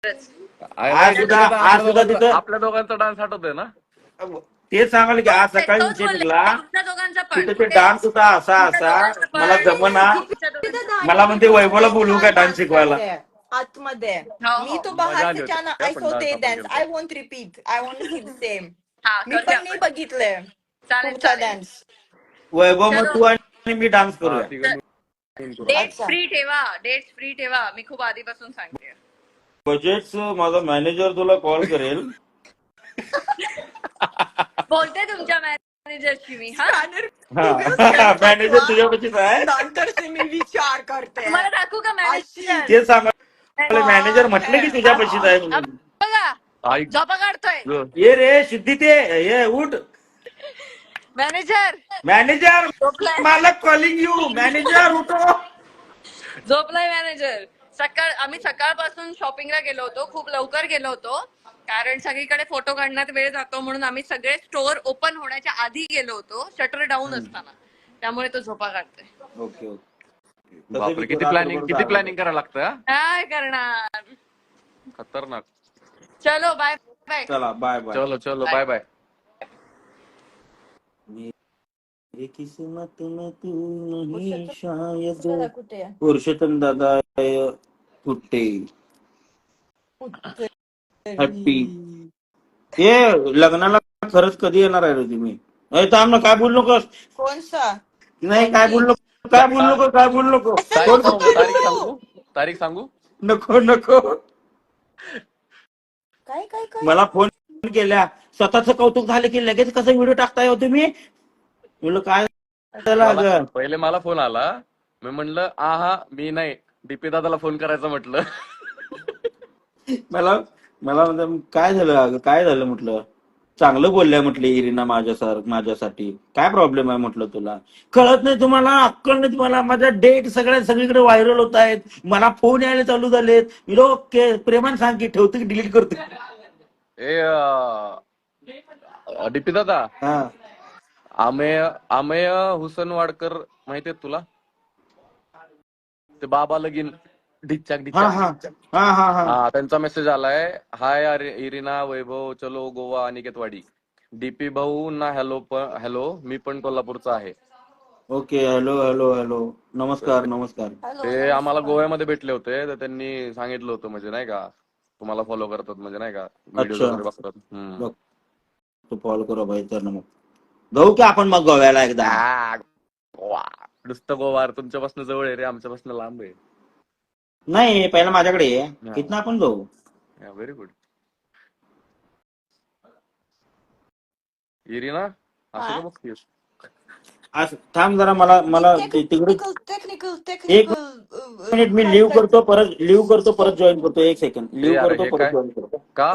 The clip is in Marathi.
आज सुद्धा तिथं आपल्या दोघांचा डान्स आठवतोय ना. तेच सांगाल की आज सकाळी विषय निघला तिथे ते डान्स होता असा मला जमना. मला म्हणते वैभवला बोलवू का डान्स शिकवायला. आतमध्ये मी तो मजा आली बाहेरचे होती. छान आय पण सो dance ते आपण डान्स केलता. I want repeat I want see the same. मी करूया पण नाही आपण. बघितलंय चालेल तुमचा चालेल. डान्स. वैभव मग तू आणि मी डान्स हा, करूया. तिघं मिळून करू. डेट्स अच्छा. फ्री ठेवा, डेट्स फ्री ठेवा. मी खूप आधीपासून सांगते. बजेट्स माझा मॅनेजर तुला कॉल करेल. बोलते तुमच्या मॅनेजरशी मी. हा मॅनेजर तुझ्यापाशीच आहे. नंतर से मी विचार करते. तुम्हाला दाखवू का मॅनेजर? तेच सांगा मॅनेजर म्हटलं की तुझ्यापाशीच आहे म्हणून. बघा ऐक. झोपा काढतोय ये रे सिद्धी ते ये उठ. मॅनेजर. मॅनेजर झोपलाय मालक कॉलिंग यू. मॅनेजर उठो. झोपलाय मॅनेजर. आम्ही सकाळपासून शॉपिंगला गेलो होतो. खूप लवकर गेलो होतो कारण सगळीकडे फोटो काढण्यात वेळ जातो म्हणून आम्ही सगळे स्टोअर ओपन होण्याच्या आधी गेलो होतो शटर डाऊन असताना. त्यामुळे तो झोपा काढतोय. Okay okay. बापरे, किती प्लॅनिंग करायला लागतं हा? काय करणार. खतरनाक. चलो बाय बाय. चला बाय बाय. चलो बाय बाय. मेरी किस्मत में तू नहीं शायद. कुठे आहे? पुरुषोत्तम दादा कुठे हॅपी. ये लग्नाला खरंच कधी येणार आहे रे तुम्ही. थांब ना काय बोलू नकोस. कोणसा नाही काय बोलू नको काय बोलू नको काय बोलू नको. तारीख सांगू. नको नको. काय काय काय मला फोन केल्या स्वतःच कौतुक झालं की लगेच कसं व्हिडिओ टाकताय हो तुम्ही. म्हणलं काय झालं. पहिले मला फोन आला. मी म्हणलं मी नाही डीपी दादाला फोन करायचा म्हटलं. मला म्हणलं काय झालं अगं काय झालं म्हटलं. चांगलं बोलल्या म्हटलं इरिना माझ्यासाठी काय प्रॉब्लेम आहे म्हटलं. तुला कळत नाही तुम्हाला अक्कल नाही तुम्हाला. माझ्या डेट सगळीकडे व्हायरल होत आहेत. मला फोन यायला चालू झालेत. ओके प्रेमान सांग की ठेवतो की डिलीट करतो. डीपी दादा हा अमेय हुसन वाडकर माहितीये तुला ते बाबा लगीन ढिच्चाक हा ढिच्चाक. हा हा हा हा. हा त्यांचा मेसेज आलाय. हाय इरिना वैभव चलो गोवा अनिकेतवाडी. डीपी भाऊ ना हॅलो मी पण कोल्हापूरचा आहे. ओके हॅलो हॅलो हॅलो नमस्कार नमस्कार. ते आम्हाला गोव्यामध्ये भेटले होते तर त्यांनी सांगितलं होतं म्हणजे नाही का तुम्हाला फॉलो करतात म्हणजे नाही का व्हिडिओ अच्छा. वगैरे बघतात. बघ तू फॉलो करा भाई तर मग जाऊ की आपण मग गोव्याला एकदा. गोवा नुसतं गोवा तुमच्यापासून जवळ आहे रे आमच्यापासून लांब आहे. नाही पहिला माझ्याकडे ये इथनं आपण जाऊ. Very good. इरिना असं का बघतीस. आज थांब जरा मला तिकडे टेक्निकल एक मिनिट मी लिव्ह करतो परत जॉईन करतो. एक सेकंड लिव्ह करतो परत जॉईन करतो. का